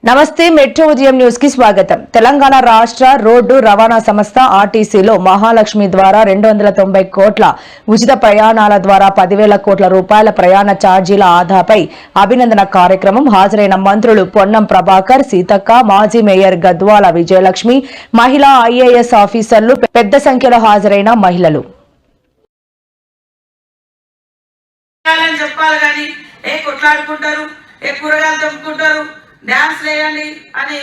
నమస్తే మెట్రో ఉదయం న్యూస్ కి స్వాగతం. తెలంగాణ రాష్ట్ర రోడ్డు రవాణా సంస్థ ఆర్టీసీలో మహాలక్ష్మి ద్వారా 290 కోట్ల ఉచిత ప్రయాణాల ద్వారా 10,000 కోట్ల రూపాయల ప్రయాణ ఛార్జీల ఆదాపై అభినందన కార్యక్రమం హాజరైన మంత్రులు పొన్నం ప్రభాకర్, సీతక్క, మాజీ మేయర్ గద్వాల విజయలక్ష్మి, మహిళా ఐఏఎస్ ఆఫీసర్లు పెద్ద సంఖ్యలో హాజరైన మహిళలు. డాన్స్ వేయండి అని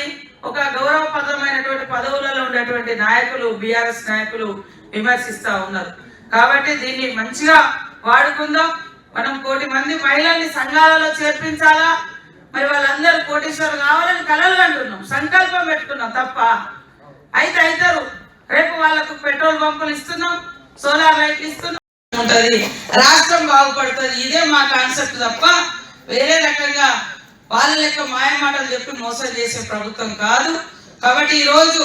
ఒక గౌరవప్రదమైనటువంటి పదవులలో ఉండేటువంటి నాయకులు బీఆర్ఎస్ నాయకులు విమర్శిస్తూ ఉన్నారు. కాబట్టి దీన్ని మంచిగా వాడుకుందాం. మనం 1 కోటి మంది మహిళల్ని సంఘాలలో చేర్పించాలా, మరి వాళ్ళందరూ కోటీశ్వరులు కావాలని కలలు అంటున్నాం, సంకల్పం పెట్టుకున్నాం తప్ప అయితే అవుతారు. రేపు వాళ్ళకు పెట్రోల్ బంకులు ఇస్తున్నాం, సోలార్ లైట్లు ఇస్తున్నాం, ఉంటుంది రాష్ట్రం బాగుపడుతుంది. ఇదే మా కాన్సెప్ట్ తప్ప వేరే రకంగా వాళ్ళ లెక్క మాయమాటలు చెప్పి మోసం చేసే ప్రభుత్వం కాదు. కాబట్టి ఈరోజు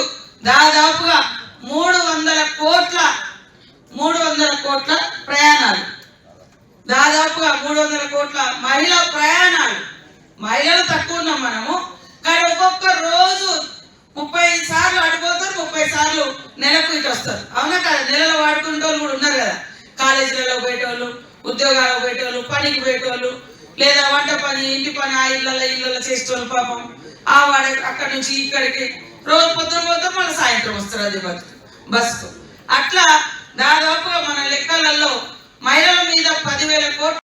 దాదాపుగా 300 కోట్ల ప్రయాణాలు, దాదాపుగా 300 కోట్ల మహిళా ప్రయాణాలు. మహిళలు తక్కువ ఉన్నాం మనము, కానీ ఒక్కొక్క రోజు 30 సార్లు అడిపోతారు, 30 సార్లు నెలకు ఇటు వస్తారు. అవునా కదా? నెలలో వాడుకునే వాళ్ళు కూడా ఉన్నారు కదా, కాలేజీలలో పోయేటోళ్ళు, ఉద్యోగాలకు పోయేటోళ్ళు, పనికి పోయేటోళ్ళు, లేదా వంట పని, ఇంటి పని, ఆ ఇళ్ళలో చేసేటోళ్ళు పాపం ఆ వాడే అక్కడి నుంచి ఇక్కడికి రోజు పొద్దున పోతే మళ్ళీ సాయంత్రం వస్తారు అది బస్కు. అట్లా దాదాపుగా మన లెక్కలలో మహిళల మీద 10,000 కోట్లు